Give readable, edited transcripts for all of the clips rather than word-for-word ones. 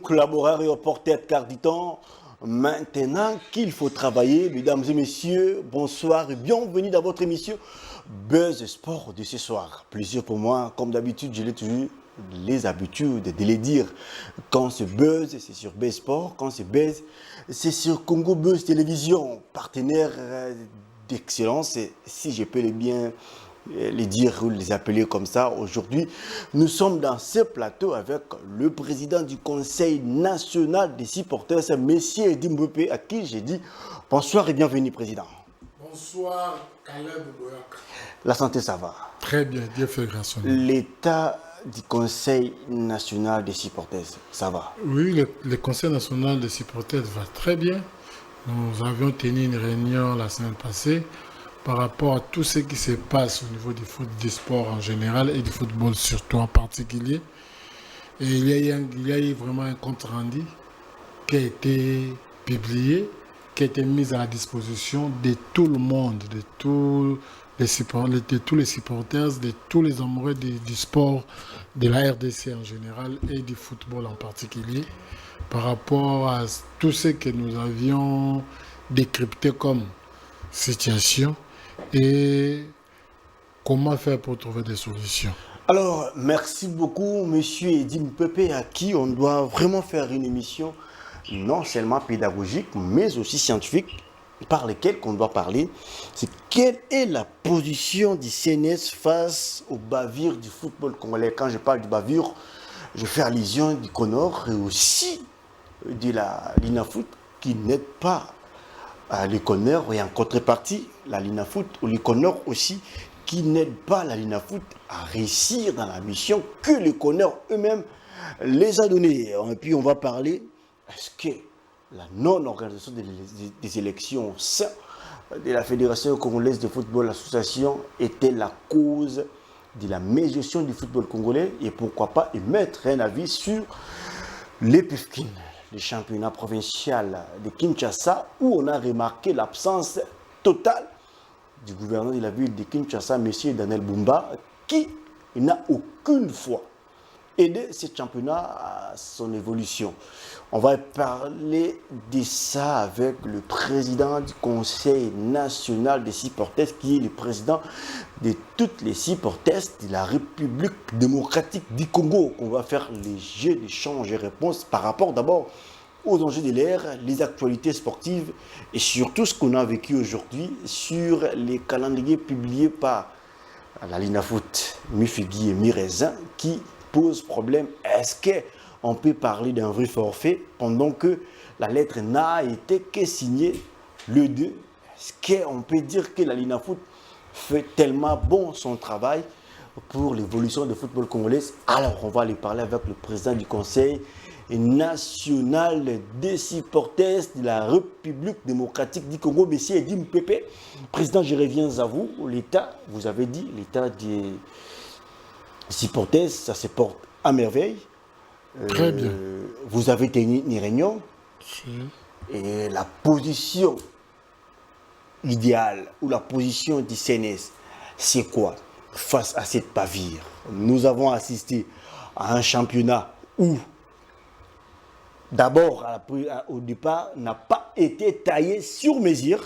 collaborateurs et reporters car du temps, maintenant qu'il faut travailler, mesdames et messieurs, bonsoir et bienvenue dans votre émission Buzz Sport de ce soir. Plaisir pour moi, comme d'habitude, je l'ai toujours les habitudes de les dire. Quand c'est Buzz, c'est sur Buzz Sport, quand c'est Buzz, c'est sur Congo Buzz Télévision, partenaire d'excellence, si je peux les bien les dire ou les appeler comme ça. Aujourd'hui, nous sommes dans ce plateau avec le président du Conseil national des supporters, M. Eddy Mbepé, à qui j'ai dit bonsoir et bienvenue, président. Bonsoir, Caleb Boyak. La santé, ça va? Très bien, Dieu fait grâce. L'état du Conseil national des supporters, ça va? Oui, le Conseil national des supporters va très bien. Nous avions tenu une réunion la semaine passée par rapport à tout ce qui se passe au niveau du sport en général et du football surtout en particulier. Et il y a eu vraiment un compte rendu qui a été publié, qui a été mis à la disposition de tout le monde, de tous les supporters, de tous les amoureux du sport, de la RDC en général et du football en particulier, par rapport à tout ce que nous avions décrypté comme situation et comment faire pour trouver des solutions. Alors, merci beaucoup, monsieur Eddy Mbepé, à qui on doit vraiment faire une émission non seulement pédagogique, mais aussi scientifique, par lesquelles qu'on doit parler. C'est quelle est la position du CNS face aux bavures du football congolais. Quand je parle de bavure, je fais allusion du CONOR et aussi de la LINAFOOT qui n'aide pas les CONOR, et en contrepartie, la LINAFOOT ou les CONOR aussi qui n'aident pas la LINAFOOT à réussir dans la mission que les CONOR eux-mêmes les a donnée. Et puis on va parler, est-ce que la non-organisation des élections au sein de la Fédération congolaise de football association était la cause de la mégestion du football congolais, et pourquoi pas émettre un avis sur les PIFKIN, le championnat provincial de Kinshasa, où on a remarqué l'absence totale du gouverneur de la ville de Kinshasa, M. Daniel Bumba, qui n'a aucune fois aidé ce championnat à son évolution. On va parler de ça avec le président du Conseil national des supporters, qui est le président de toutes les supporters de la République démocratique du Congo. On va faire les jeux d'échange et réponses par rapport d'abord aux enjeux de l'ère, les actualités sportives et surtout ce qu'on a vécu aujourd'hui sur les calendriers publiés par la LINAFOOT, Mifigui et Mirezin, qui posent problème. Est-ce qu'on peut parler d'un vrai forfait pendant que la lettre n'a été que signée le 2? Est-ce qu'on peut dire que la LINAFOOT fait tellement bon son travail pour l'évolution du football congolais? Alors on va aller parler avec le président du Conseil national des supporters de la République démocratique du Congo, M. Eddy Mbepé. Président, je reviens à vous. L'État, vous avez dit, l'État des supporters, ça se porte à merveille. Très bien. Vous avez tenu une réunion. Et la position idéale ou la position du CNS, c'est quoi face à cette bavure? Nous avons assisté à un championnat où d'abord, au départ, n'a pas été taillé sur mesure.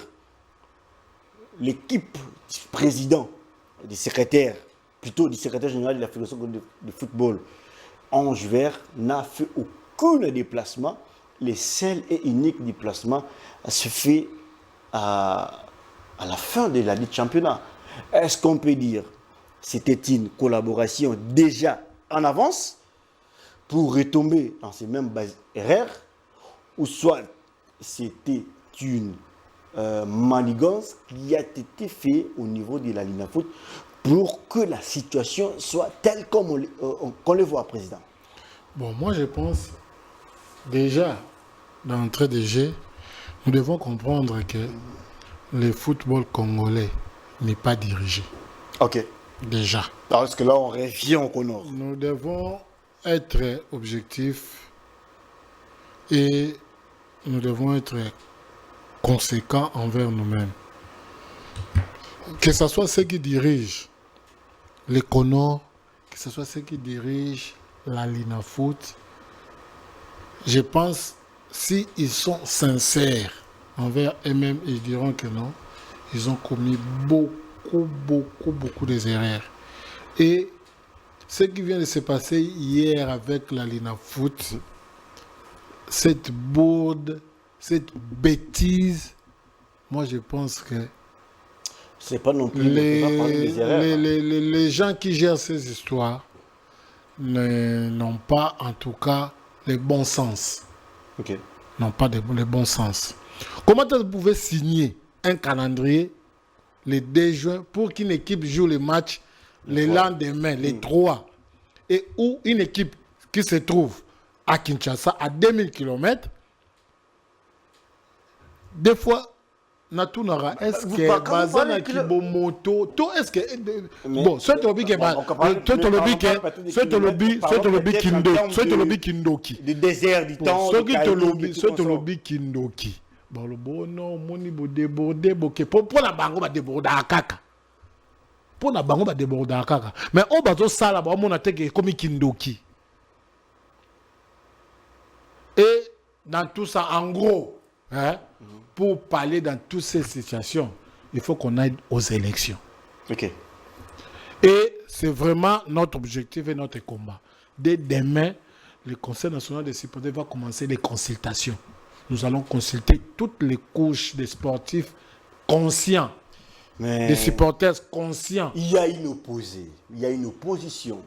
L'équipe du président, du secrétaire général de la Fédération de football, Ange Vert, n'a fait aucun déplacement. Les seuls et uniques déplacements se fait à la fin de la Ligue championnat. Est-ce qu'on peut dire que c'était une collaboration déjà en avance pour retomber dans ces mêmes bases erreurs, ou soit c'était une manigance qui a été faite au niveau de la LINAFOOT pour que la situation soit telle comme qu'on le voit, président? Bon, moi je pense déjà, d'entrée de jeu, nous devons comprendre que le football congolais n'est pas dirigé. Ok. Déjà. Parce que là, on revient au Conor. Nous devons être objectifs et nous devons être conséquents envers nous-mêmes. Que ce soit ceux qui dirigent les CONOR, que ce soit ceux qui dirigent la LINAFOOT, je pense, s'ils sont sincères envers eux-mêmes, ils diront que non, ils ont commis beaucoup d'erreurs. Et ce qui vient de se passer hier avec la Lina Foot, cette bourde, cette bêtise, moi je pense que c'est pas non plus pas parler des erreurs. les gens qui gèrent ces histoires n'ont pas en tout cas le bon sens. Ok. N'ont pas le bon sens. Comment est-ce que vous pouvez signer un calendrier le 2 juin pour qu'une équipe joue le match le lendemain, les 3, et où une équipe qui se trouve à Kinshasa, à 2000 km, des fois, Natunara, est-ce que Bazana Kibomoto, tout est-ce que. Bon, ce Tolobi Kindoki. Du désert du temps. Ce Tolobi Kindoki. Bon, le bon non, moni bo débordé, pour la bango va déborder à kaka. Pour la bango va déborder à kaka. Mais on va tout ça là-bas, on a été comme Kindoki. Et dans tout ça, en gros, hein, pour parler dans toutes ces situations, il faut qu'on aille aux élections. Ok. Et c'est vraiment notre objectif et notre combat. Dès demain, le Conseil national des supporters va commencer les consultations. Nous allons consulter toutes les couches des sportifs conscients, des supporters conscients. Il y a une opposée, il y a une opposition.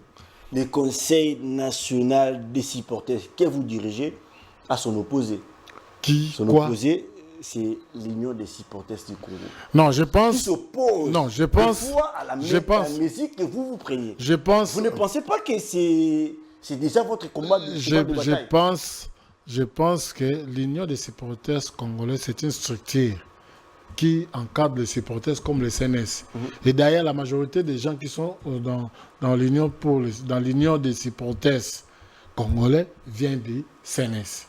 Le Conseil national des supporters que vous dirigez a son opposé. Son opposé, c'est l'Union des supporters du Congo. Non, je pense. Qui s'oppose. Non, je pense. À la musique que vous preniez. Je pense. Vous ne pensez pas que c'est déjà votre combat de bataille? Je pense que l'Union des supporters congolais, c'est une structure qui encadre les supporters comme le CNS. Et d'ailleurs, la majorité des gens qui sont dans l'Union des supporters congolais viennent du CNS.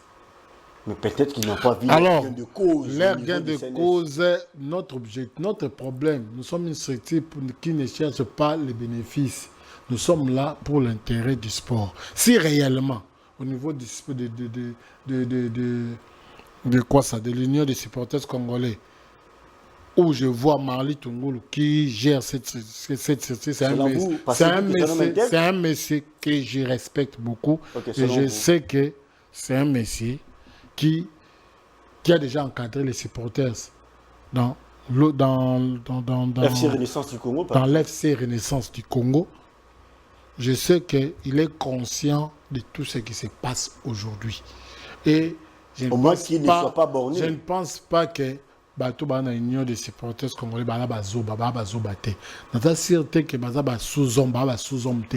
Mais peut-être qu'ils n'ont pas vu leur gain de cause. Leur gain de cause, notre problème. Nous sommes une structure qui ne cherche pas les bénéfices. Nous sommes là pour l'intérêt du sport. Si réellement, au niveau de l'Union des supporters congolais, où je vois Marly Tungulu qui gère cette structure, c'est un monsieur que je respecte beaucoup. Et je sais que c'est un monsieur qui a déjà encadré les supporters dans l'FC Renaissance du Congo. Dans l'FC Renaissance du Congo. Je sais qu'il est conscient de tout ce qui se passe aujourd'hui. Et je ne pense pas que l'Union des supporters congolais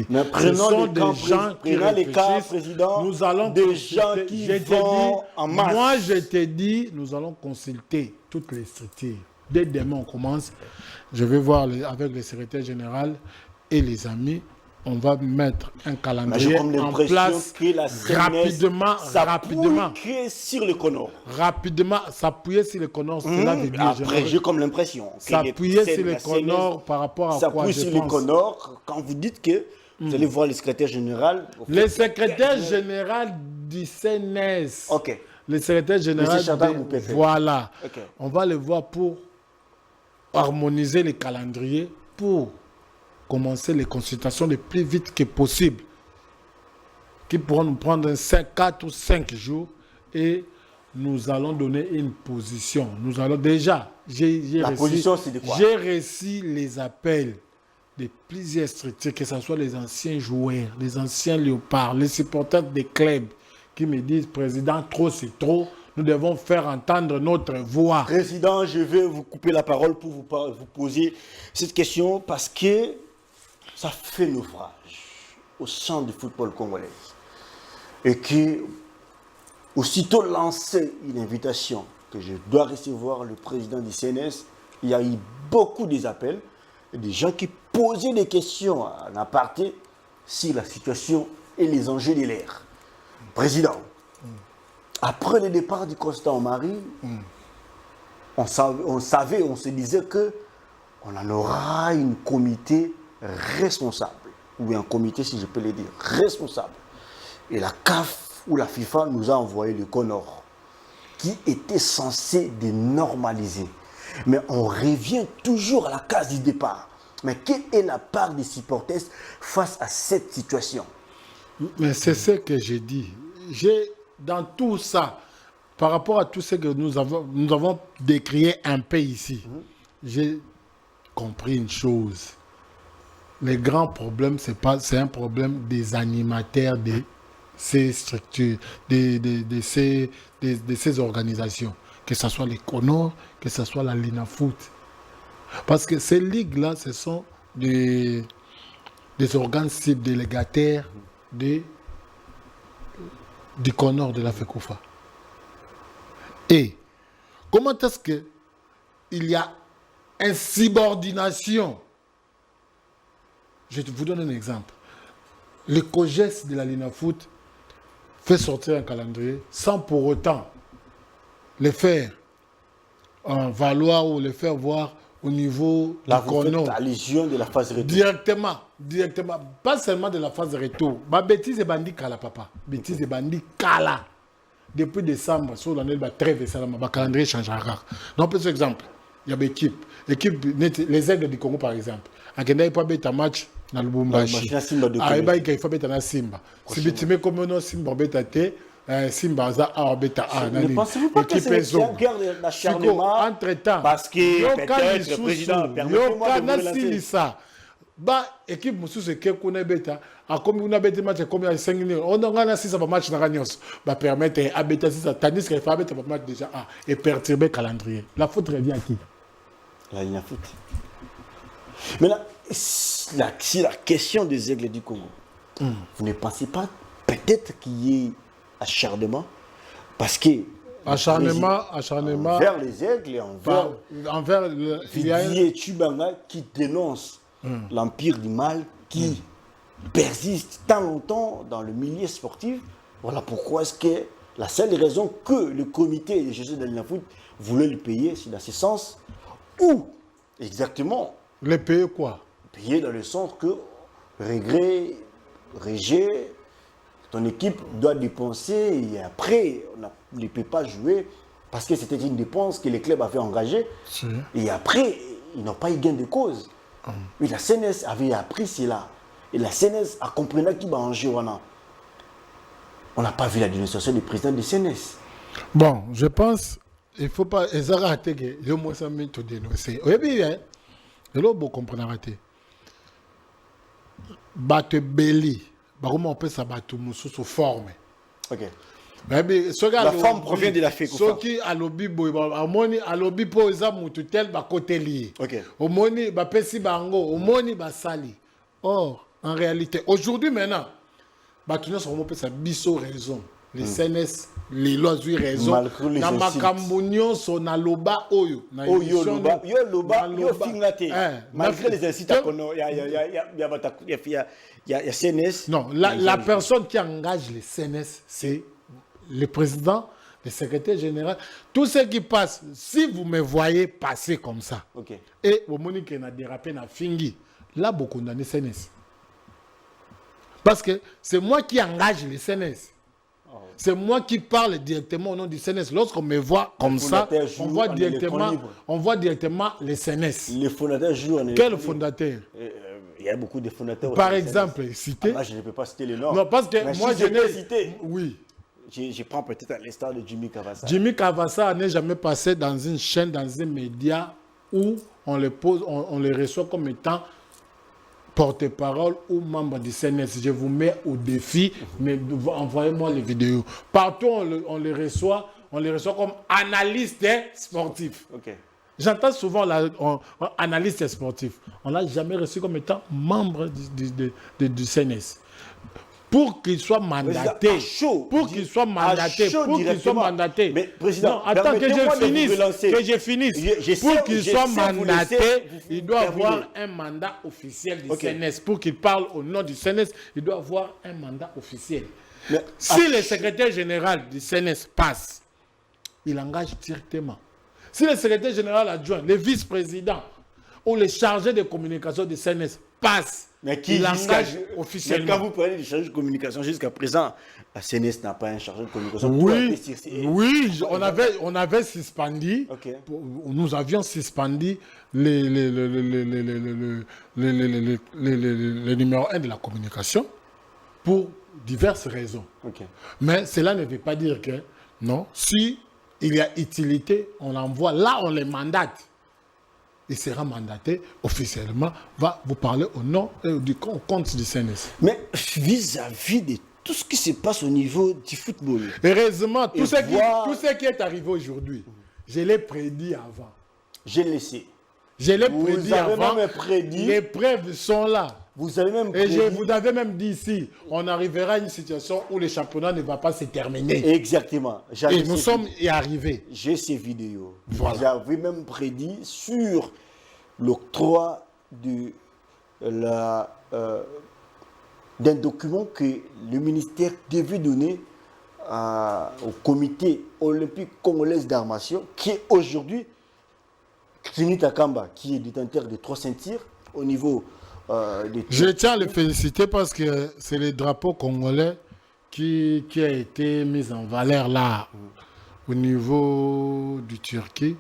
mais prenons des gens qui réfléchissent. Nous allons des gens qui vont en masse. Moi, je te dis, nous allons consulter toutes les structures. Dès demain, on commence. Je vais voir avec le secrétaire général et les amis. On va mettre un calendrier en place rapidement. Sur le Conor. Rapidement, s'appuyer sur le Conor. Après, j'ai comme l'impression. S'appuyer sur le Conor par rapport à quoi je pense. S'appuyer sur le Conor quand vous dites que vous allez voir le secrétaire général. Le secrétaire général du CNS. Ok. Le secrétaire général. Voilà. Okay. On va le voir pour harmoniser les calendriers, pour commencer les consultations le plus vite que possible, qui pourront nous prendre 4 ou 5 jours, et nous allons donner une position. Nous allons déjà, j'ai reçu les appels de plusieurs structures, que ce soit les anciens joueurs, les anciens léopards, les supporters des clubs, qui me disent, président, trop c'est trop, nous devons faire entendre notre voix. Président, je vais vous couper la parole pour vous poser cette question, parce que ça fait naufrage au sein du football congolais. Et qui, aussitôt lancé une invitation que je dois recevoir le président du CNS, il y a eu beaucoup d'appels, des gens qui posaient des questions en aparté sur la situation et les enjeux de l'ère. Président, après le départ du Constant Marie, on se disait qu'on en aura un comité responsable, ou un comité, si je peux le dire, responsable. Et la CAF où la FIFA nous a envoyé le Connor, qui était censé dénormaliser. Mais on revient toujours à la case du départ. Mais quelle est la part des supporters face à cette situation? Mais c'est ce que j'ai dit. Dans tout ça, par rapport à tout ce que nous avons décrié un peu ici, j'ai compris une chose. Le grand problème, c'est un problème des animateurs de ces structures, de ces organisations. Que ce soit les Conors, que ce soit la Linafoot. Parce que ces ligues-là, ce sont des organes cibles délégataires du Conor de la FECOFA. Et comment est-ce qu'il y a une subordination? Je vous donne un exemple. Le COGES de la Linafoot fait sortir un calendrier sans pour autant le faire valoir ou le faire voir au niveau La du Conor. allusion de la phase retour. Directement. Pas seulement de la phase de retour. Ma bêtise est bandit kala, papa. Bêtise est bandit kala. Depuis décembre, sur l'année de trêve, le calendrier changera. Donc, par exemple, il y a des équipes. Les aigles du Congo, par exemple. À Kenya, il n'y a pas de match dans le Lubumbashi. Il faut mettre un Simba. Si tu mets comme un Simba, Simba ne pensez-vous pas que c'est une guerre d'acharnement entre-temps parce que peut-être le président permettez-moi de vous relancer. Équipe mususu ke kuna beta akomi una beta match comme ya 5 minutes on a na 6 match na gagnos permettre à beta 6 tandis qu'il faut beta match déjà et perturber calendrier. La faute revient à qui? La ligne à foot. Maintenant, si la question des aigles du Congo, vous ne pensez pas peut-être qu'il y ait acharnement? Parce que acharnement envers les aigles et envers Didier Tshibanga qui dénonce l'empire du mal qui persiste tant longtemps dans le milieu sportif. Voilà pourquoi est-ce que la seule raison que le comité de gestion de la foot voulait le payer, c'est dans ce sens où exactement le payer quoi? Payer dans le sens que regret, rejet, ton équipe doit dépenser et après on ne peut pas jouer parce que c'était une dépense que les clubs avaient engagée. Et après, ils n'ont pas eu gain de cause. Mais la CNS avait appris cela. Et la CNS a compris qui va en jouer. On n'a pas vu la dénonciation du président de CNS. Bon, je pense il ne faut pas. Les arrêter que le moins ça me dénoncer. Oui, bien. Et là, vous comprenez raté. Batte belli. Comment on peut s'abattre sous forme. Ok. La forme provient de la FECOFA. Ce qui a lobby a lobby pour exemple tel côté lié. Ok. Au moni ba pesi bango, au moni ba sali. Or, en réalité, aujourd'hui maintenant, tout le monde peut sa biso raison. Les CNS, les lois ont raison. Na makambunyo so na loba oyo. Yo fingate. Malgré les incitations, il y a CNS. Non, la personne qui engage les CNS, c'est le président, le secrétaire général. Tout ce qui passe, si vous me voyez passer comme ça, et au moment où on a dérapé na fingi, là, vous condamnez CNS. Parce que c'est moi qui engage les CNS. C'est moi qui parle directement au nom du CNS. Lorsqu'on me voit comme ça, on voit directement les CNS. Les fondateurs jouent en Quel fondateur? Il y a beaucoup de fondateurs. Par exemple, cité. Je ne peux pas citer les noms. Non, parce que mais moi, je n'ai cité. Oui. Je prends peut-être à l'instar de Jimmy Kavassa. Jimmy Kavassa n'est jamais passé dans une chaîne, dans un média où on les pose, on les reçoit comme étant porte-parole ou membre du CNS. Je vous mets au défi, mais envoyez-moi les vidéos. Partout, on les reçoit comme analyste sportif. J'entends souvent analyste sportif. On ne l'a jamais reçu comme étant membre du CNS. Pour qu'il soit mandaté, Mais président, non, attends que je finisse. Pour qu'il soit mandaté, il doit avoir un mandat officiel du CNS. Pour qu'il parle au nom du CNS, il doit avoir un mandat officiel. Si le secrétaire général du CNS passe, il engage directement. Si le secrétaire général adjoint, le vice-président ou le chargé de communication du CNS passe. Mais qui il engage mais officiellement. quand vous parlez de chargé de communication, jusqu'à présent, la CNS n'a pas un chargé de communication. Oui, on avait suspendu, nous avions suspendu le numéro 1 de la communication pour diverses raisons. Mais cela ne veut pas dire que, non, si il y a utilité, on l'envoie, là on les mandate. Il sera mandaté officiellement, va vous parler au nom du compte du CNS. Mais vis-à-vis de tout ce qui se passe au niveau du football. Heureusement, tout ce qui est arrivé aujourd'hui, je l'ai prédit avant. Je le sais. Je l'ai prédit avant. Prédit. Les preuves sont là. Vous avez même prédit. Et je vous avais même dit ici, on arrivera à une situation où le championnat ne va pas se terminer. Exactement. Et nous sommes y arrivés. J'ai ces vidéos. Voilà. J'avais même prédit sur l'octroi d'un document que le ministère devait donner au comité olympique congolais d'armation, qui est aujourd'hui Trini Takamba, qui est détenteur de 3 ceintures au niveau des... Je tiens à le féliciter parce que c'est le drapeau congolais qui a été mis en valeur là, au niveau du Turquie.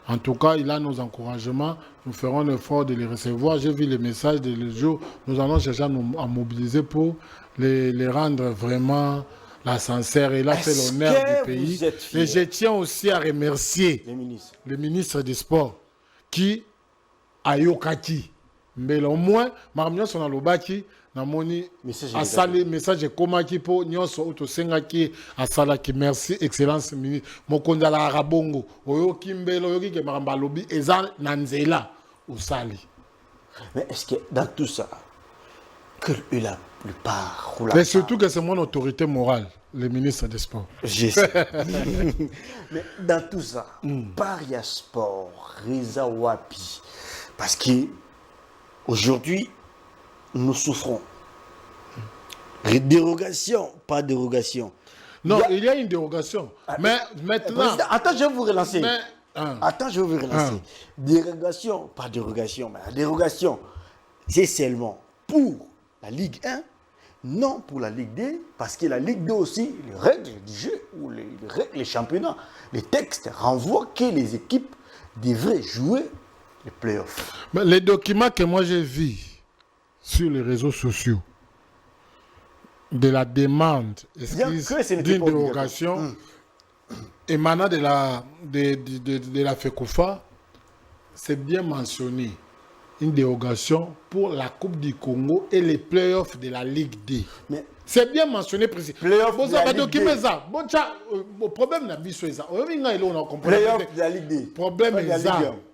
En tout cas, il a nos encouragements. Nous ferons l'effort de les recevoir. J'ai vu les messages de le jour. Nous allons chercher à mobiliser pour les rendre vraiment la sincère. Il a fait l'honneur du pays. Et je tiens aussi à remercier le ministre des Sports qui a yokati. Mais au moins, Marmion son alobaki. Namoni asali message komaki po nyonso utosengaki asalaki merci excellence ministre mokonda la rabongo oyoki mbelo oyoki ke maramba lobi eza nanzela usali. Mais est-ce que dans tout ça que la plupart mais surtout que c'est mon autorité morale le ministre des Sports. Je sais. Mais dans tout ça Paria Sport Reza Wapi parce que aujourd'hui nous souffrons. Dérogation, pas dérogation. Non, il y a une dérogation. Mais maintenant... Attends, je vais vous relancer. Attends, je vais vous relancer. Dérogation, pas dérogation. Mais la dérogation, c'est seulement pour la Ligue 1, non pour la Ligue 2, parce que la Ligue 2 aussi, les règles du jeu, ou les championnats, les textes renvoient que les équipes devraient jouer les playoffs. Mais les documents que moi j'ai vus sur les réseaux sociaux de la demande d'une dérogation émanant de la FECOFA, c'est bien mentionné. Une dérogation pour la Coupe du Congo et les playoffs de la Ligue D. C'est bien mentionné précis. Playoffs de la Ligue D. Le problème n'a pas playoffs de la Ligue D.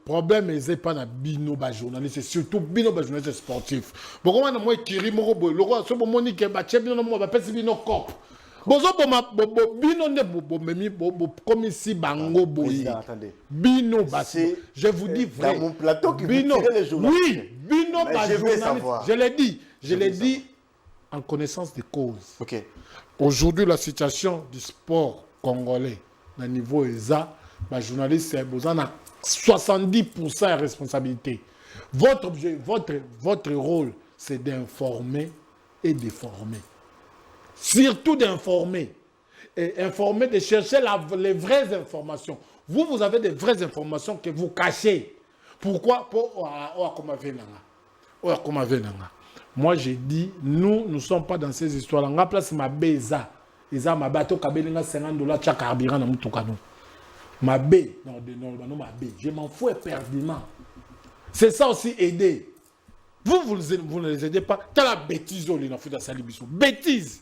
Problème est pas na bino ba journaliste, c'est surtout bino ba journaliste sportif. Bon comment moi kiri moko boy, le roi so bo monique ba chebino no mo ba pesi bino cop. Bozo bo bino ne bo memi bo comme ici bango boy. Bino ba je vous dis vrai. Dans mon plateau qui bino les journalistes. Oui, bino ba journaliste. Je l'ai dit en connaissance de cause. OK. Aujourd'hui la situation du sport congolais au niveau ESA, ba journaliste c'est besoin 70% de responsabilité. Votre rôle, c'est d'informer et de former. Surtout d'informer. Et informer, de chercher les vraies informations. Vous avez des vraies informations que vous cachez. Pourquoi? Moi, j'ai dit, nous ne sommes pas dans ces histoires-là. On a place ma beza. Ils ont ma bateau qui a $50 chaque carburant dans mon toucanou. Ma B, non, ma B. Je m'en fous éperdument. C'est ça aussi aider. Vous ne les aidez pas. T'as la bêtise, on a fait dans Salibiso. Bêtise.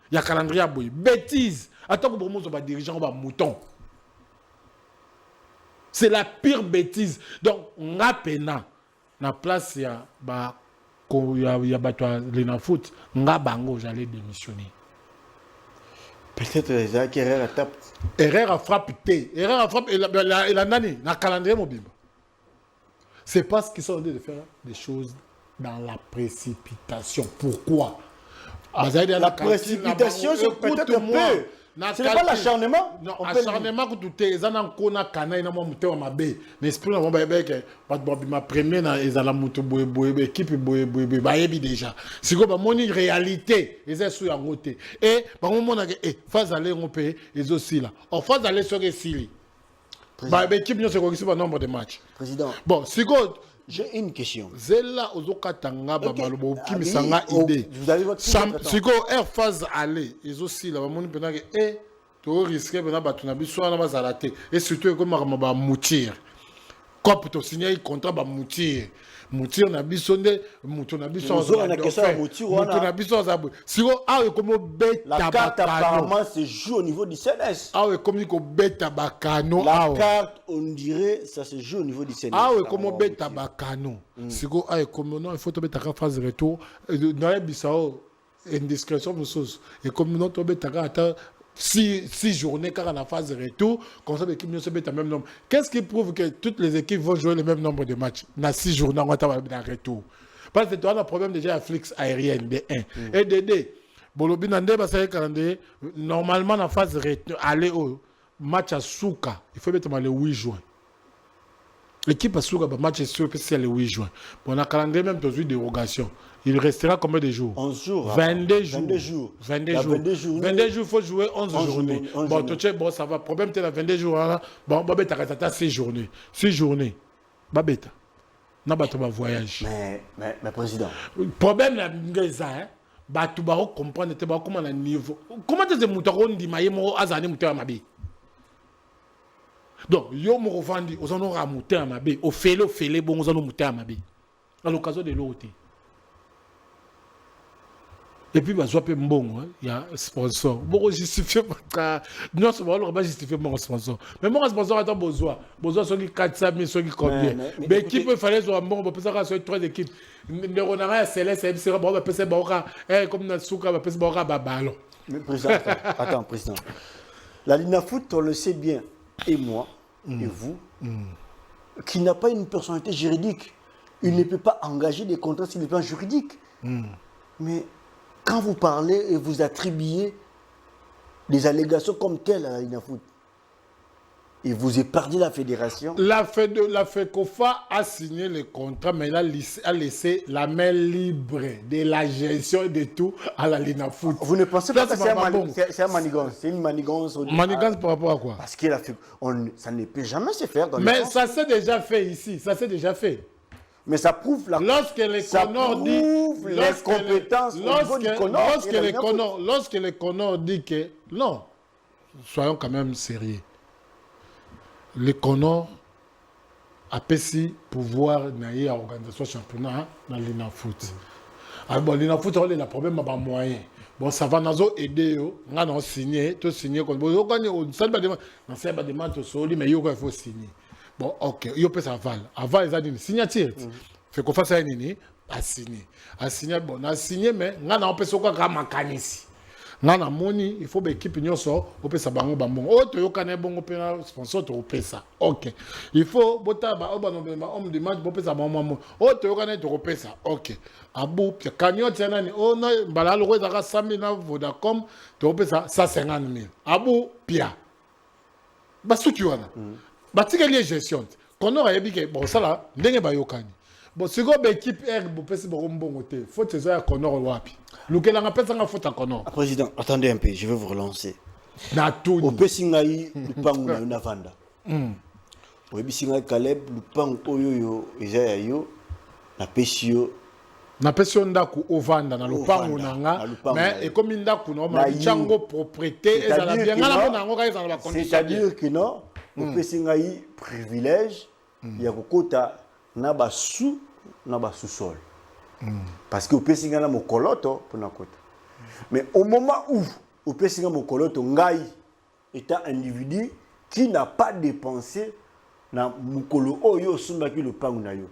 Il y a calendrier à boy. Bêtise. Attends que vous va diriger, on va mouton. C'est la pire bêtise. Donc, on a peine. La place, il y a foot. On a bango, j'allais démissionner. Peut-être que Herrera a tapé. Herrera frappe. Herrera a frappé. Il a nani. Dans le calendrier mobile. C'est parce qu'ils sont en train de faire des choses dans la précipitation. Pourquoi? La précipitation, c'est peut-être un peu. Ce n'est pas l'acharnement. Non, acharnement que tout est, ça n'a qu'un canal, n'a pas monté à ma baie. L'esprit n'a pas été que ma première, ils ont la moto boue, équipe boue, déjà. C'est comme mon réalité, ils sont sur un côté. Et par moment, on a phase aller on paye, ils aussi là. En phase aller sur les Sili. L'équipe n'a pas le nombre de matchs. Président. Bon, c'est quoi? J'ai une question. Zela Ozokatanga Babalobo qui me sanga idée. Vous avez votre c'est quoi air phase aller ils aussi là mon pena que tu risques pena batuna biso na bazalate et surtout comme ba moutir. Cop to signer contrat ba moutir. Moutir na biso nde muto na biso on a question à moutir muto na biso za siko awe comme beta la carte apparemment se joue au niveau du CNS. Awe comme ko beta bakano la carte on dirait ça se joue au niveau du CNS. Awe comme beta bakano siko awe comme non il faut to beta ka phase retour na bisao indiscrétion de choses et comme non to beta ka ata 6 journées car à la phase de retour, comme ça l'équipe ne se met à même nombre. Qu'est-ce qui prouve que toutes les équipes vont jouer le même nombre de matchs dans 6 journées on va avoir un retour? Parce que tu as un problème déjà à flux aérienne de 1. Et de 2, Bolobi Nande normalement la phase de retour, aller au match à Souka, il faut mettre le 8 juin. L'équipe à Souka, le match est spécial le 8 juin. Bon, on a calendrier même dans une dérogation. Il restera combien de jours? 11 jours. 22 jours. 22 jours. 22 jours. 22 jours, il faut jouer 11 journées. Bon, ça va. Problème, tu as 22 jours. Bon, tu as 6 journées. 6 journées. Babeta. Tu as un voyage. Mais président. Problème, c'est ça. Tu vas comprendre comment le niveau. Comment tu as dit que donc, yo mo revandi, aux en aura monté à ma baie, au félé, bon, aux en monté à ma baie. À l'occasion de l'autre. Et puis, bah, soit bon, il y a un sponsor. Bon, justifier, non, c'est bon, on va justifier mon sponsor. Mais mon sponsor a besoin. Besoin, soit qui 400 000, soit qui combien. Mais équipe, il fallait soit bon, on peut faire sur 3 équipes. Mais on a un CLS, MC, on va passer Baora, comme Natsuka, on va passer Baora, Babalo. Mais président, attends, président. La Lina Foot, on le sait bien. Et moi, et vous, qui n'a pas une personnalité juridique, il ne peut pas engager des contrats sur le plan juridique. Mais quand vous parlez et vous attribuez des allégations comme telles à la Linafoot, et vous épargnez la fédération. La FECOFA a signé le contrat, mais il a laissé la main libre de la gestion et de tout à la Linafoot. Vous ne pensez pas que c'est un manigance? C'est une manigance. Manigance par rapport à quoi? Parce que ça ne peut jamais se faire dans mais ça s'est déjà fait ici, ça s'est déjà fait. Mais ça prouve la lorsque les Connors dit les compétences lorsque les Connors dit que non, soyons quand même sérieux. Les Connors a pu pouvoir naïr à l'organisation championnat dans l'Inafoot. Bon, l'Inafoot a le problème à moyen. Bon, ça va nous aider. On a signé, tout signé. On ça va demander mais il faut signer. Bon, ok, il peut s'aval. Avant, ils ont dit signature. Fait qu'on fasse un nini, à signer. À signer, bon, on a signé, mais on a un peu de temps ici. On a moni, il faut que l'équipe on peut s'abango bambon. Oh, tu as bon sponsor, tu peux ça. Ok. Il faut homme de match, tu maman. Oh, tu peux ça. Ok. Abou, puis cagnon, tu as oh, non, balalo, tu as 100 000 Vodacom, tu peux ça 50 000. Abou, pia. Bah, ce que tu as. Bah, tu as les gestions. Quand on a dit que bon, ça là, n'est pas yokani. Bon, c'est quoi l'équipe R, vous pouvez bon côté. Faut que ça Connor ou wapi. Luke la ngapesa nga faute à Connor. Président, attendez un peu, je vais vous relancer. Na tout. Au Pessingaï, Lupang na une vanda. Au Pessingaï Caleb, Lupang oyo yo, na pesio. Na pesio ndaku ovanda na lupango nanga. Mais et comme ndaku no ma chango propriété et ça la bien ngala na ngo kaisa na ba condition. C'est-à-dire que non, au Pessingaï privilège, il y a kokota na ba sous na ba sous-sol. Parce que au Pessinga na mokoloto pour na kota. Mais au moment où au Pessinga mokoloto ngai est un individu qui n'a pas dépensé na mukolo oyo sumbaki le pangu na yo.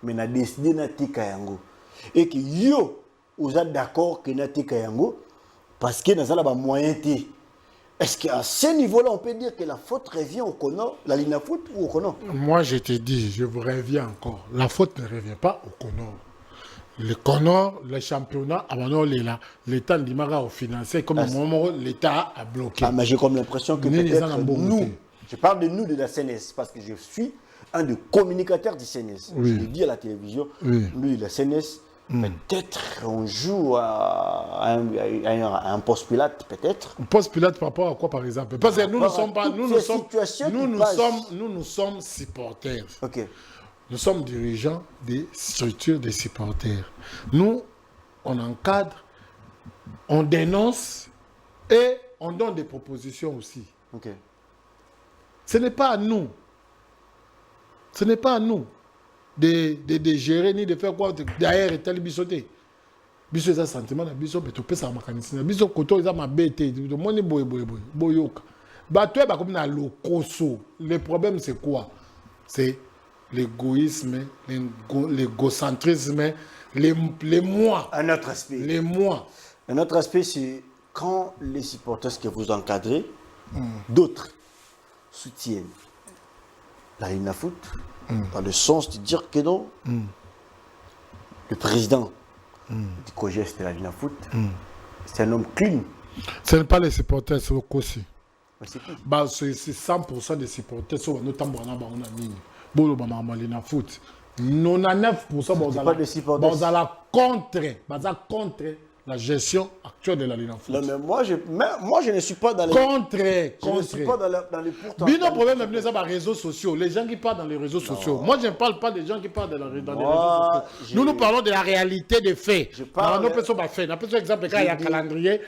Mais na décidé na tika yango. Et que yo vous êtes d'accord que na tika yango parce que na ba moyen té. Est-ce qu'à ce niveau-là, on peut dire que la faute revient au Connor, la Linafoot ou au Connor? Moi, je te dis, je vous reviens encore. La faute ne revient pas au Connor. le Connor, le championnat, l'État n'a au financé, comme l'État a bloqué. Ah, mais j'ai comme l'impression que peut-être nous, je parle de nous de la CNS, parce que je suis un des communicateurs du CNS. Oui. Je l'ai dit à la télévision, Oui. nous de la CNS, peut-être on joue à un poste pilote, peut-être. Poste pilote par rapport à quoi, par exemple? Parce que nous ne sommes pas... Nous sommes supporters. Ok. Nous sommes dirigeants des structures des supporters. Nous, on encadre, on dénonce et on donne des propositions aussi. Ok. Ce n'est pas à nous. Ce n'est pas à nous de gérer ni de faire quoi derrière et tel bisoté. Biso est un sentiment, biso peut tout ça mécanicien. Biso koto est ma bête. Moi ni boyoka. Bah toi bah comme na lokoso. Le problème c'est quoi? C'est l'égoïsme, l'égocentrisme, les moi. Un autre aspect. Les moi. Un autre aspect, c'est quand les supporters que vous encadrez, d'autres soutiennent la Lina Foot, dans le sens de dire que non, le président du COJES de la Lina Foot, c'est un homme clean. Ce n'est pas les supporters, c'est aussi. C'est qui? Bah, c'est 100% des supporters, notamment on a mis. Bolo Bama Lina Foot. 99% c'est contre la gestion actuelle de la Lina Foot. Non, mais moi, je ne suis pas dans les... Je ne suis pas dans les pourtant. Mais le problème, c'est les réseaux sociaux. Les gens qui parlent dans les réseaux sociaux. Moi, je ne parle pas des gens qui parlent dans les réseaux sociaux. Nous parlons de la réalité des faits. Je parle... Nous faisons des faits. Par exemple, quand il y a un calendrier,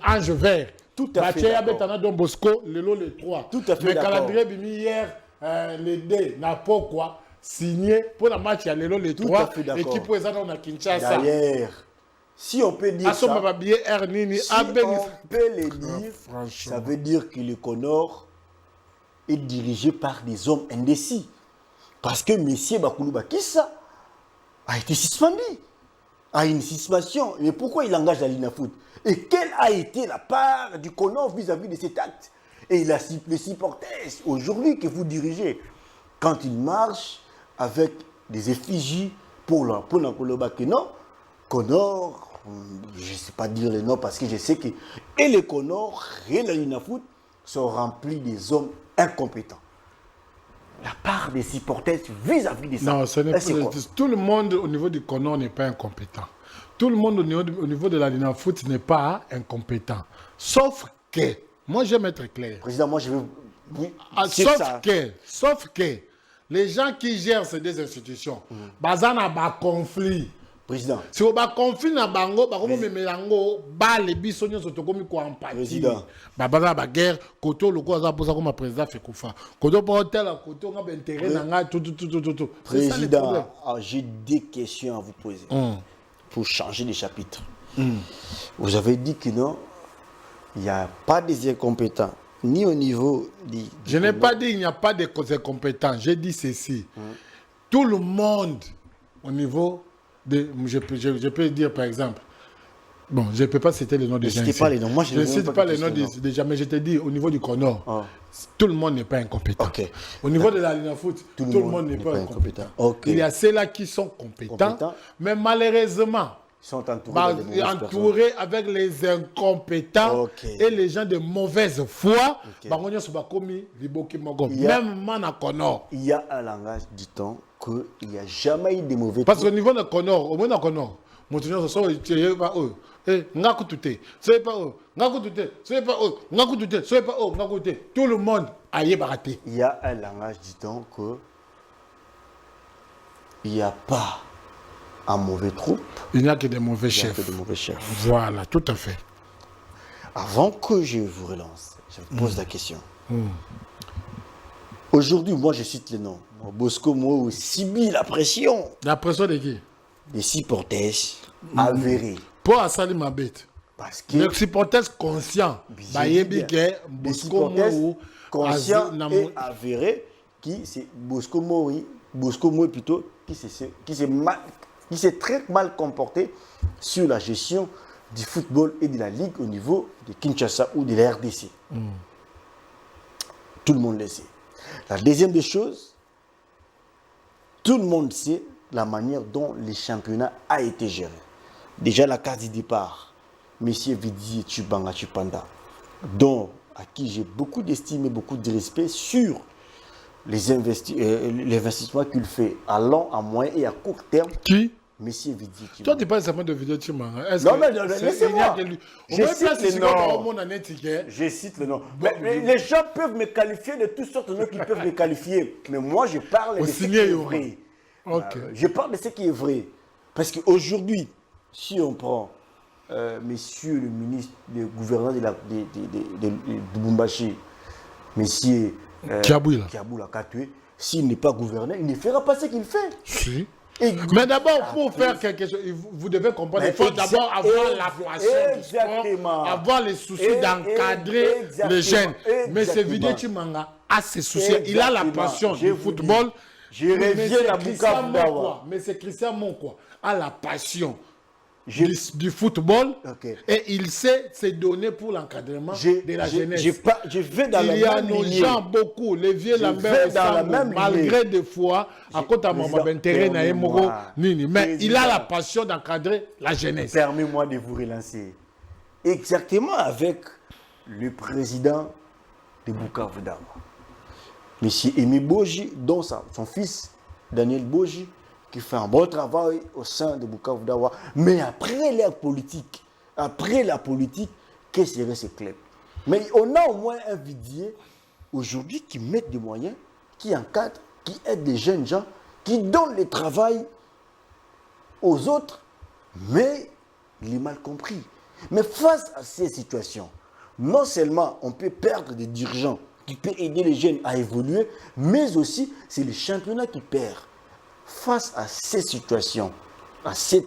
Ange Vert. Tout à fait d'accord. Don Bosco, le 3. Tout à fait d'accord. Mais d'accord. calendrier, hier, le 2, n'a pas quoi. Signé pour la match, il y a le 3. Équipe pour les gens, on a Kinshasa. D'ailleurs, si on peut dire ça, si on peut le dire, ça veut dire que le Connor est dirigé par des hommes indécis. Parce que M. Bakulu Bakissa a été suspendu, a une suspension. Mais pourquoi il engage la Lina Foot? Et quelle a été la part du Connor vis-à-vis de cet acte? Et les supporters, aujourd'hui que vous dirigez, quand ils marchent avec des effigies pour l'Ankolobake, non, Connor, je ne sais pas dire les noms parce que je sais que et les Connor et la Lina Foot sont remplis des hommes incompétents. La part des supporters vis-à-vis de ça. Non, ce n'est pas. Tout le monde au niveau du Connor n'est pas incompétent. Tout le monde au niveau de la Lina Foot n'est pas incompétent. Sauf que, moi j'aime être clair. Président, moi je veux. Oui, sauf que les gens qui gèrent ces deux institutions, bazan a ba conflit. Président. Si on a conflit na bango, ba komo memelango, ba le bisonyo soto komi ko empathie. Président. Ba baza ba guerre, koto loko aza posa comme président fait kufa. Koto pa hotel, koto nga intérêt na nga tout. Président, j'ai des questions à vous poser pour changer de chapitre. Vous avez dit que non, il n'y a pas des incompétents, ni au niveau du Je n'ai pas dit qu'il n'y a pas de incompétents. J'ai dit ceci. Tout le monde, au niveau de... Je peux dire, par exemple... Bon, je ne peux pas citer les noms des gens. Je ne cite pas les noms. Moi, je ne cite pas les noms des gens, mais je te dis, au niveau du Connor, tout le monde n'est pas incompétent. Okay. Au niveau de la Lina Foot, tout le monde n'est pas incompétent. Okay. Il y a ceux-là qui sont compétents. Mais malheureusement... Ils sont entourés avec les incompétents et les gens de mauvaise foi. Même Mana Connor. Il y a un langage, dit-on, qu'il n'y a jamais eu de mauvais. Parce qu'au niveau de Connor, au moins de Connor, mon tenant ce soir, il n'y a pas eux. C'est pas eux. C'est pas eux. Tout le monde a baraté. Il y a un langage, dit-on, qu'il n'y a pas un mauvais troupe. Il n'y a que des mauvais chefs. Voilà, tout à fait. Avant que je vous relance, je vous pose la question. Aujourd'hui, moi, je cite les noms. Bosco Mo subit la pression. La pression de qui? Des supporters avérés. Pour Assali ma bête. Parce que les supporters conscients. Des supporters conscients et avérés qui c'est Bosco Mo plutôt qui s'est très mal comporté sur la gestion du football et de la ligue au niveau de Kinshasa ou de la RDC. Tout le monde le sait. La deuxième des choses, tout le monde sait la manière dont le championnat a été géré. Déjà la case du départ, M. Vidi Tshibanga Tshipanda, dont à qui j'ai beaucoup d'estime et beaucoup de respect sur l'investissement qu'il fait à long, à moyen et à court terme. Qui? Monsieur Vidi. Toi, tu parles seulement de Vidi Tshibanga. Non, mais laissez-moi. Je cite le nom. Les gens peuvent me qualifier de toutes sortes de noms qu'ils peuvent me qualifier. Mais moi, je parle de ce qui est vrai. Je parle de ce qui est vrai. Parce qu'aujourd'hui, si on prend monsieur le ministre, le gouverneur de Lubumbashi, monsieur Kiaboula Katoué, s'il n'est pas gouverneur, il ne fera pas ce qu'il fait. Si. Mais d'abord, pour faire quelque chose, vous devez comprendre, il faut d'abord avoir la passion du sport, avoir les soucis d'encadrer les jeunes. Mais ce Vidi Tshibanga a ses soucis. Il a la passion du football. Je reviens à Bukavu Dawa. Mais c'est Christian Monkwa a la passion du football et il sait se donner pour l'encadrement de la jeunesse. Je vais dans il y a nos gens beaucoup, les vieux Lambert malgré des fois, à côté de mon intérêt, mais il a la passion d'encadrer la jeunesse. Permettez-moi de vous relancer. Exactement avec le président de Bukavu Dawa, M. Emi Boji, dont son fils Daniel Boji, qui fait un bon travail au sein de Bukavu Dawa. Mais après la politique, qu'est-ce serait ce club? Mais on a au moins un Vidier aujourd'hui qui met des moyens, qui encadre, qui aide des jeunes gens, qui donne le travail aux autres, mais il est mal compris. Mais face à ces situations, non seulement on peut perdre des dirigeants qui peuvent aider les jeunes à évoluer, mais aussi c'est le championnat qui perd. Face à ces situations, à cette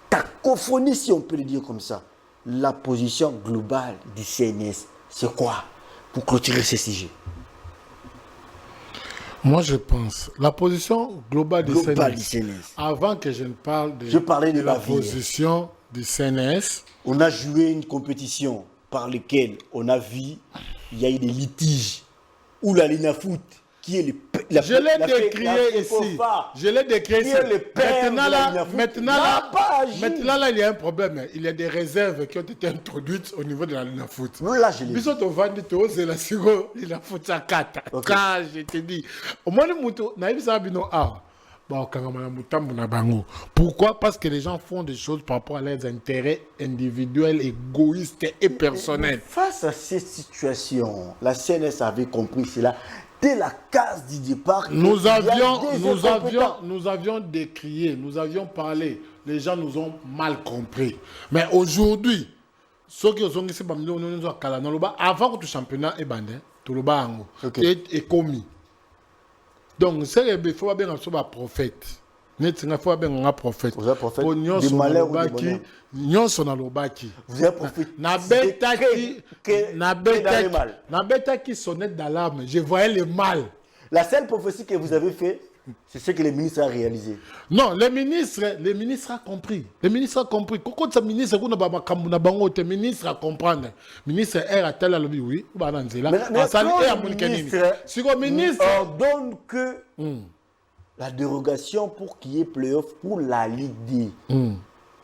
cacophonie, si on peut le dire comme ça, la position globale du CNS, c'est quoi pour clôturer ce sujet? Moi, je pense, la position globale du CNS, avant que je ne parle de la position du CNS, on a joué une compétition par laquelle on a vu, il y a eu des litiges, où la Linafoot, qui est je l'ai décrié ici. Je l'ai décrié ici. Maintenant, là, il y a un problème. Il y a des réserves qui ont été introduites au niveau de la Linafoot. Là, je l'ai dit. C'est la seconde Linafoot à 4. Quand je te dis, au moins, pourquoi? Parce que les gens font des choses par rapport à leurs intérêts individuels, égoïstes et personnels. Face à ces situations, la CNS avait compris cela. Dès la case du départ, nous avions décrié, nous avions parlé. Les gens nous ont mal compris. Mais aujourd'hui, ceux qui ont ici, avant que le championnat est bandé, tout le bas est commis. Donc, c'est qu'il faut bien un prophète. Il faut bien un prophète. Vous êtes prophète du malheur ou du bonheur? Vous êtes prophète. Nabeta qui sonnait d'alarme, je voyais le mal. La seule prophétie que vous avez faite, c'est ce que le ministre a réalisé. Non, le ministre a compris. Le ministre a compris. Quand le ministre a compris. Le ministre est tel lobby, oui. Mais le ministre ordonne que la dérogation pour qu'il y ait playoff pour la Ligue D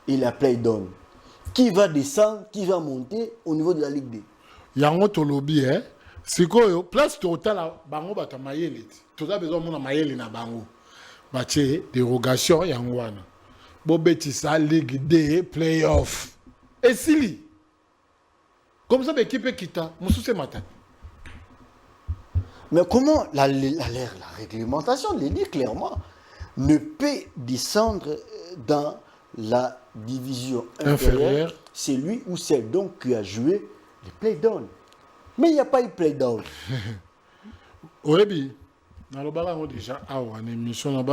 et la play-down. Qui va descendre, qui va monter au niveau de la Ligue D? Il y a un autre lobby, hein. C'est quoi? Place total, bango bata mayele. Tout a besoin de mayele na bango. Bache dérogation ya ngwana. Bobeti sa Ligue D playoff. Et si comme ça l'équipe quitta, monsieur ce matin. Mais comment la réglementation le dit clairement ne peut descendre dans la division inférieure, c'est lui ou celle donc qui a joué les play-down. Mais il n'y a pas eu play-down. Oui, dans le ballon déjà, en émission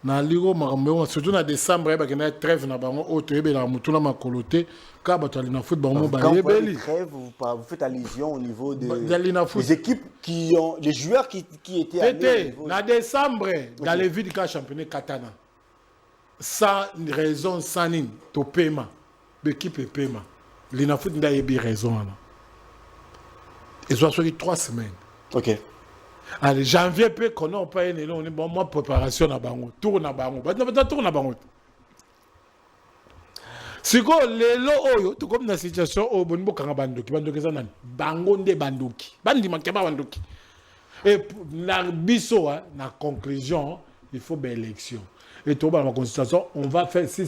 na ligo makambo surtout na décembre ba kena trêve na bango auto ebe la mutuna makolote ka bato na football ba yebeli trêve vous faites allusion au niveau des équipes qui ont les joueurs qui étaient allés na décembre dans les villes ka championnat katana sans raison sans nini to paiement l'équipe paiement lina foot nda yebi raison là et soit sur 3 semaines. OK. Allez, janvier, on pas une bonne préparation à Bango. Tourne à Bango. Tourne à Bango. Si quoi, les lots, tout comme dans la situation au Bonbo Karabandoki, Bandoki Zanan, Bango de Bandoki, Bandi Makaba Bandoki. Et la biso, la conclusion, il faut une élection. Et tout dans la constitution, on va faire si.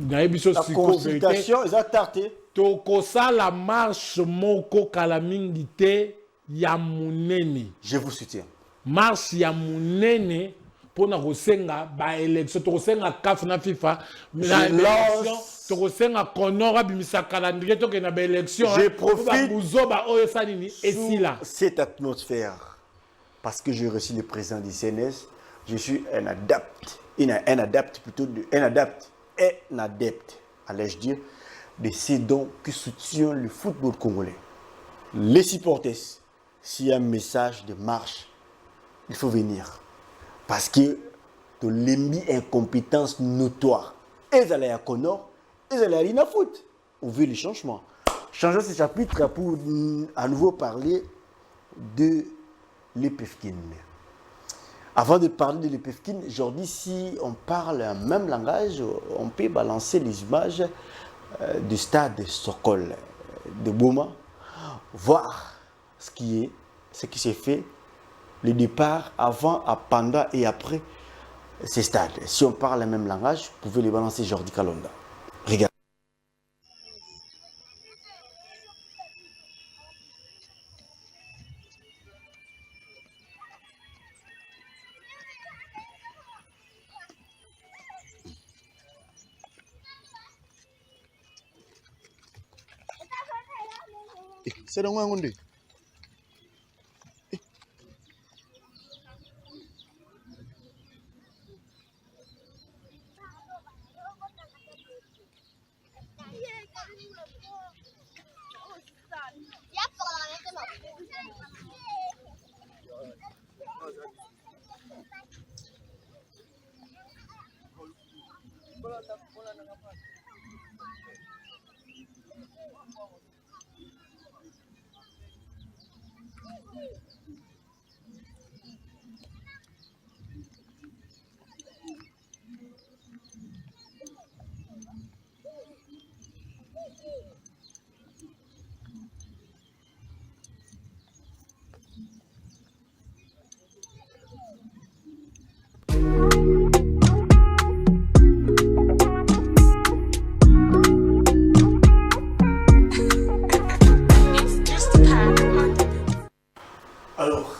La consultation, ils ont tarté. Toko ça la marche moko kalamingite ya munene. Je vous soutiens. Marche ya munene pour na kosenga ba élection to kosenga CAF na FIFA na élection to kosenga konora bimisa calendrier to ke na ba élection. Je profite buzoba oyo sanini esila cette atmosphère parce que j'ai reçu le président du CNS, je suis un adepte allais-je dire de ces dons qui soutiennent le football congolais. Les supporters, s'il y a un message de marche, il faut venir. Parce que de l'ennemi incompétence notoire. Ils allaient à Connor, ils allaient à l'Inafoot. On veut les changements. Changeons ce chapitre pour à nouveau parler de l'EPFKIN. Avant de parler de l'EPFKIN, aujourd'hui, si on parle un même langage, on peut balancer les images du stade Sokol de Boma, voir ce qui s'est fait, le départ avant, pendant et après ces stades. Si on parle le même langage, vous pouvez les balancer Jordi Kalonda. Regardez. C'est dans quoi Alors,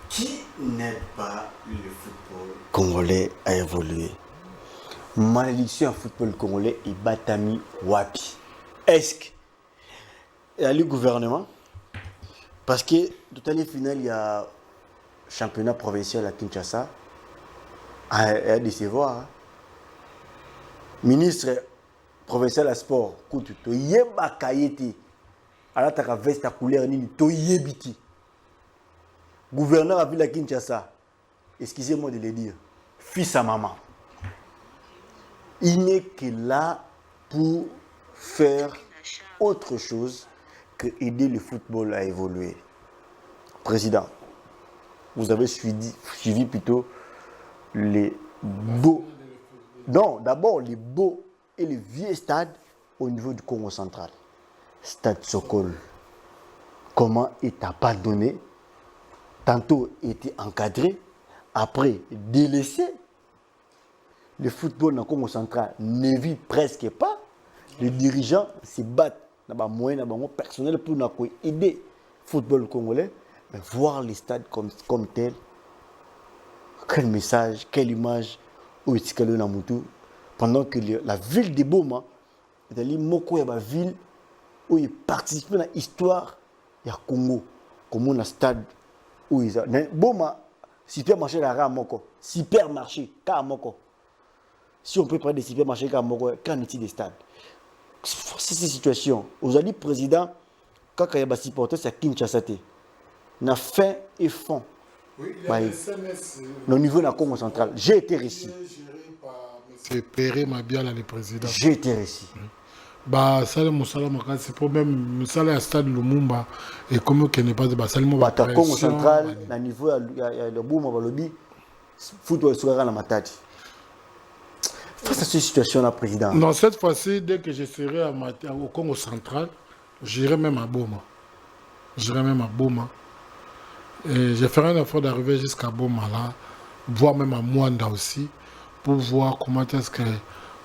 qui n'aime pas le football congolais à évoluer? Malédiction au football congolais et Batami Wapi. Est-ce qu'il y a le gouvernement? Parce que tout à l'heure final, il y a championnat provincial à Kinshasa. À décevoir. Ministre provincial à sport, écoute, tu yeba kayeti. Alors tu as veste à couleur ni to yebiti. Gouverneur à ville à Kinshasa, excusez-moi de le dire, fils à maman. Il n'est que là pour faire autre chose que aider le football à évoluer. Président, vous avez suivi plutôt les beaux, non, d'abord les beaux et les vieux stades au niveau du Congo central. Stade Sokol, comment est abandonné, tantôt était encadré, après délaissé. Le football dans le Congo central ne vit presque pas. Les dirigeants se battent dans les moyens personnels pour aider le football congolais. Mais voir les stades comme tel, quel message, quelle image au Itikalo Namutu, pendant que la ville de Boma, c'est la ville où il participe à l'histoire du Congo, comme un stade où ils ont. Boma, supermarché la Ramoko, supermarché, Kamoko. Si on peut prendre des supermarchés Kamoko, qu'en est-il des stades? C'est cette situation. Aujourd'hui, président, quand il y a des supporters, c'est Kinshasa. Na fin et fond. Oui, il y a des SMS. Au niveau de la Congo centrale. J'ai été réussi. Géré par M. Péré Mabiala, le président. J'ai été réussi. Bah, ça, le Moussala Makasi, c'est problème. Moussala à stade Lumumba. Et comme qu'il n'est pas de Bassal, bah, t'as Congo central, à niveau, il y a le boom, le lobby, football sur la matadi. Face à cette situation-là, président. Non, cette fois-ci, dès que je serai au Congo central, j'irai même à Boma. Et je ferai un effort d'arriver jusqu'à Boma, là, voire même à Mwanda aussi, pour voir comment est-ce que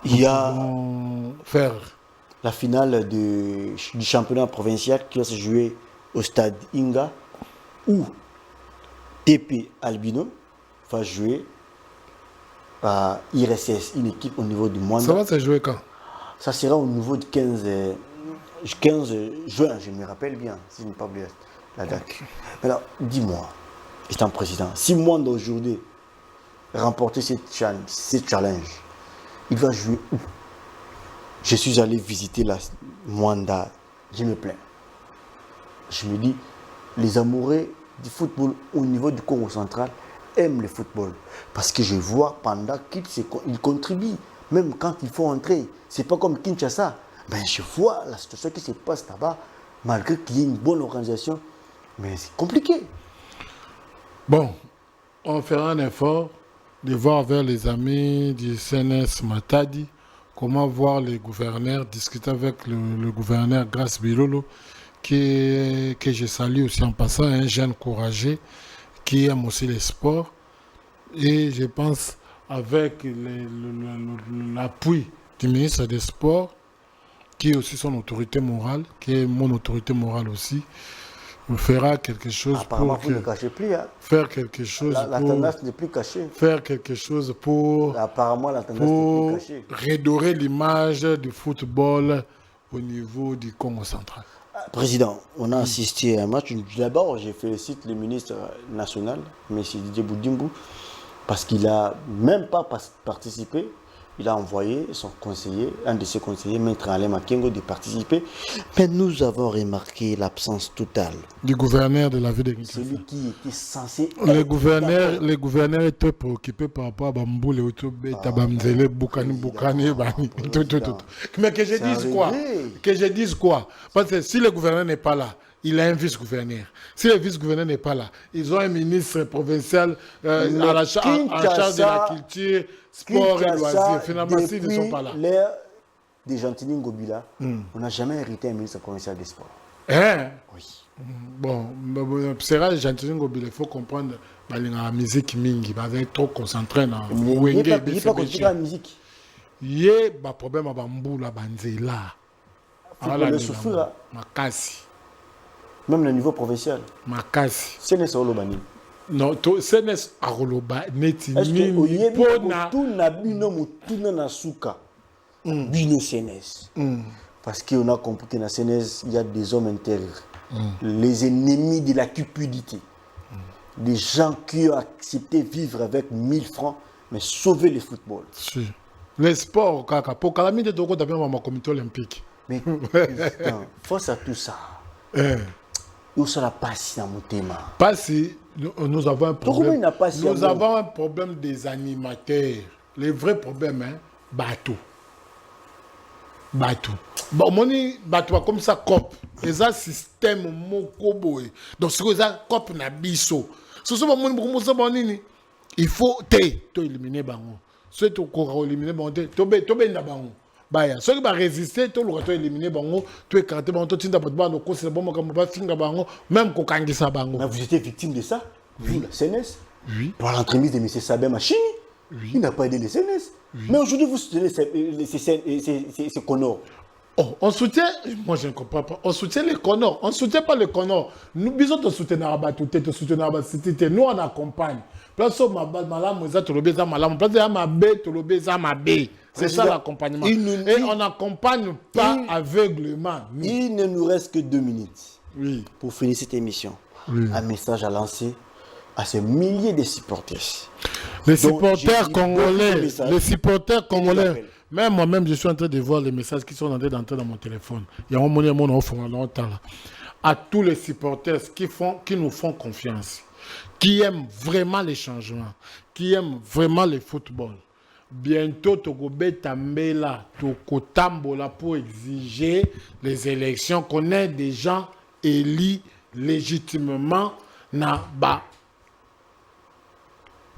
il y a faire la finale du championnat provincial qui va se jouer au stade Inga, où TP Albino va jouer à IRSS, une équipe au niveau du Mwanda. Ça va se jouer quand? Ça sera au niveau du 15 juin, je me rappelle bien, si je n'ai pas oublié la date. Alors, dis-moi, étant président, si Mwanda aujourd'hui remporter cette challenge, il va jouer où? Je suis allé visiter la Mwanda, je me plains. Je me dis, les amoureux du football au niveau du Congo central aiment le football. Parce que je vois pendant qu'ils contribuent, même quand il faut entrer. C'est pas comme Kinshasa. Ben, je vois la situation qui se passe là-bas, malgré qu'il y ait une bonne organisation. Mais c'est compliqué. Bon, on fera un effort de voir vers les amis du CNS Matadi, comment voir les gouverneurs, discuter avec le gouverneur Grace Bilolo, que je salue aussi en passant, un jeune courageux qui aime aussi les sports. Et je pense avec l'appui du ministre des Sports, qui est aussi son autorité morale, qui est mon autorité morale aussi, on fera quelque chose apparemment, pour... vous ne cachez plus. Hein. Faire quelque chose la tendance n'est plus cachée. Faire quelque chose pour... Apparemment, la tendance n'est plus cachée. Redorer l'image du football au niveau du Congo central. Président, on a assisté à un match. D'abord, je félicite le ministre national, M. Didier Boudimbo, parce qu'il n'a même pas participé. Il a envoyé son conseiller, un de ses conseillers, Maître Alain Makengo, de participer. Mais nous avons remarqué l'absence totale du gouverneur de la ville de Kinshasa. Celui qui était censé... Les gouverneurs étaient préoccupés par rapport à Bamboule, Bamzele, Boukani, tout. Mais que je dise quoi? Que je dise quoi? Parce que si le gouverneur n'est pas là, il a un vice-gouverneur. Si le vice-gouverneur n'est pas là, ils ont un ministre provincial en charge de la culture, sport et loisirs. Finalement, s'ils ne sont pas là. L'ère de Gentini Ngobila, on n'a jamais hérité un ministre provincial des sports. Hein? Oui. Bon, c'est rare, Gentini Ngobila, il faut comprendre la musique mingi, il va être trop concentré dans il n'est pas concentré dans la musique. Il y a un problème à Bamboula, Banzela. Il faut le souffrir. Makasi. Même le niveau provincial. Makasi. CNS Olobani. Non, CNS Aroloba neti nini pona tuna bino mutuna na suka. Bino CNS. Parce qu'on a compris que dans CNS, il y a des hommes intérieurs. Les ennemis de la cupidité. Des gens qui ont accepté de vivre avec 1000 francs, mais sauver le football. Si. Les sports, pour calamité de Togo, d'abord, ma comité olympique. Mais face à tout ça, où ça la passe dans mon thème? Parce nous avons un problème. Nous avons un problème des animateurs. Les vrais problèmes, hein, bateau. Bon, moni bateau comme ça cop. Et ça système mokobo. Donc c'est ça cop na biso. Ce sont moni beaucoup ça bonini. Il faut éliminer bango. Soit tu cours éliminer bango, to na bango. Baya, ceux qui vont résister, tout le monde éliminer bango, tu es carté bango, tu n'as pas de bango, c'est bon, comme pas finir bango, même qu'on kangi sa bango. Mais vous étiez victime de ça? Vous, la CNS? Oui. Par l'entremise de M. Sabé Machini? Oui. Il n'a pas aidé les CNS. Oui. Mais aujourd'hui, vous soutenez ces connors. Oh, on soutient, moi je ne comprends pas, on soutient les connors, on ne soutient pas les connors. Nous, bisous, de soutenir à Batouté, de soutenir à Batouté, nous on accompagne. Place au malam, on a tout le bézard malam, place à ma baie, tout le bézard ma baie. C'est ça l'accompagnement. Et on n'accompagne pas aveuglement. Il ne nous reste que 2 minutes pour finir cette émission. Un message à lancer à ces milliers de supporters. Les supporters congolais, même moi-même, je suis en train de voir les messages qui sont en train d'entrer dans mon téléphone. Il y a un moment où on offre longtemps là. À tous les supporters qui nous font confiance, qui aiment vraiment les changements, qui aiment vraiment le football. bientôt Tokobeta Mbela, Tokotambola pour exiger les élections, qu'on ait des gens élus légitimement na ba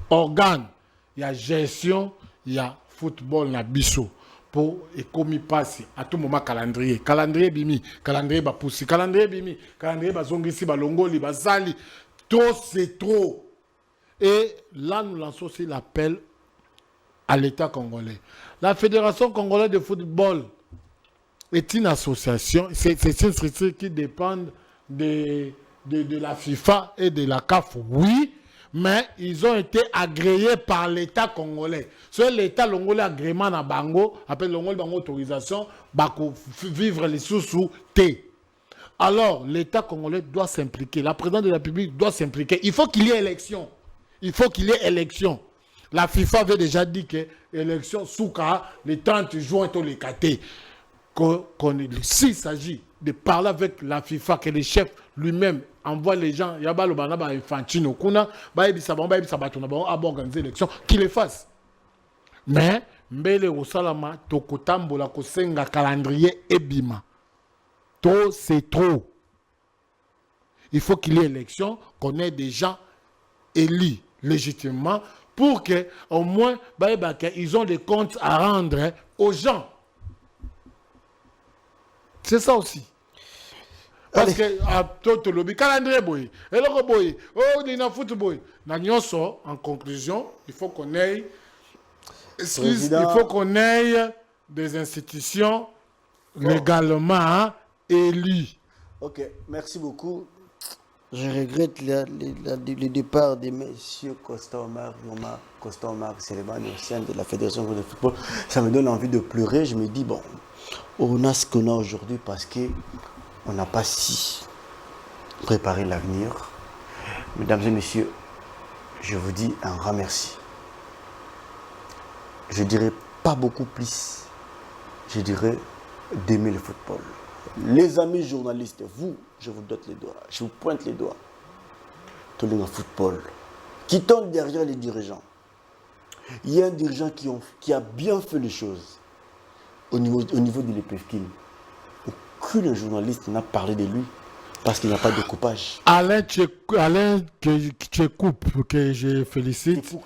organe, il y a gestion, il y a football na biso pour ekomi passe à tout moment calendrier bimi, calendrier ba poussi, calendrier bimi, calendrier ba zongisi ba longoli ba zali, trop c'est trop. Et là nous lançons aussi l'appel à l'État congolais. La Fédération congolaise de football est une association, c'est une structure qui dépend de la FIFA et de la CAF, oui, mais ils ont été agréés par l'État congolais. C'est l'État congolais agrément à Bango, appelle l'Ongol Bango autorisation, pour vivre les sous T. Alors, l'État congolais doit s'impliquer, la présidente de la République doit s'impliquer. Il faut qu'il y ait élection. Il faut qu'il y ait élection. La FIFA avait déjà dit que l'élection Souka, le 30 juin, tout les caté. S'il s'agit de parler avec la FIFA, que le chef lui-même envoie les gens, il y a des Infantino, organiser l'élection, qu'il les fasse. Mais, Mbele Rosalama, Tokotambola, Kosenga, calendrier Ebima. Trop, c'est trop. Il faut qu'il y ait élection, qu'on ait des gens élus légitimement pour que, au moins, ils ont des comptes à rendre aux gens. C'est ça aussi. Parce que tout le calendrier boy, et le boy, oh, il y a football. En conclusion, il faut qu'on ait, il faut qu'on ait des institutions légalement élues. Ok, merci beaucoup. Je regrette le départ de M. Costa Omar, Céléman au sein de la Fédération de football. Ça me donne envie de pleurer. Je me dis, bon, on a ce qu'on a aujourd'hui parce qu'on n'a pas si préparé l'avenir. Mesdames et messieurs, je vous dis un grand merci. Je dirais pas beaucoup plus. Je dirais d'aimer le football. Les amis journalistes, vous, je vous dote les doigts, je vous pointe les doigts. Tout le football, qui tombe derrière les dirigeants. Il y a un dirigeant qui a bien fait les choses au niveau de l'EPFKIN. Aucun journaliste n'a parlé de lui parce qu'il n'y a pas de coupage. Alain Tchekoup, que je félicite,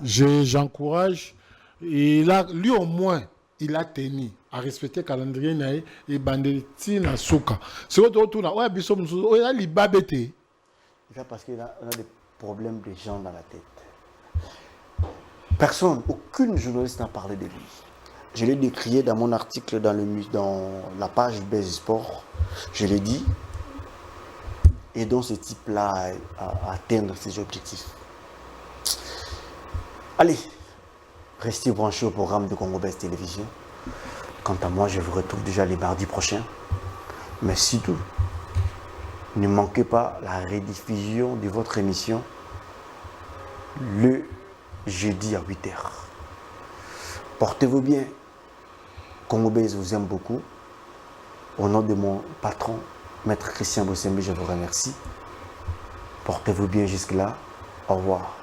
j'encourage. Et là, lui au moins, il a tenu à respecter le calendrier et banditi na souka. C'est autour là, ouais, biso musuzo, il a libabete. C'est parce qu'il a des problèmes de gens dans la tête. Personne, aucun journaliste n'a parlé de lui. Je l'ai décrié dans mon article dans la page Base Sport. Je l'ai dit. Et donc ce type-là à atteindre ses objectifs. Allez, restez branchés au programme de Congo Best Télévision. Quant à moi, je vous retrouve déjà les mardis prochains. Mais surtout, ne manquez pas la rediffusion de votre émission le jeudi à 8h. Portez-vous bien. Congo Base vous aime beaucoup. Au nom de mon patron, Maître Christian Bossembe, je vous remercie. Portez-vous bien jusque-là. Au revoir.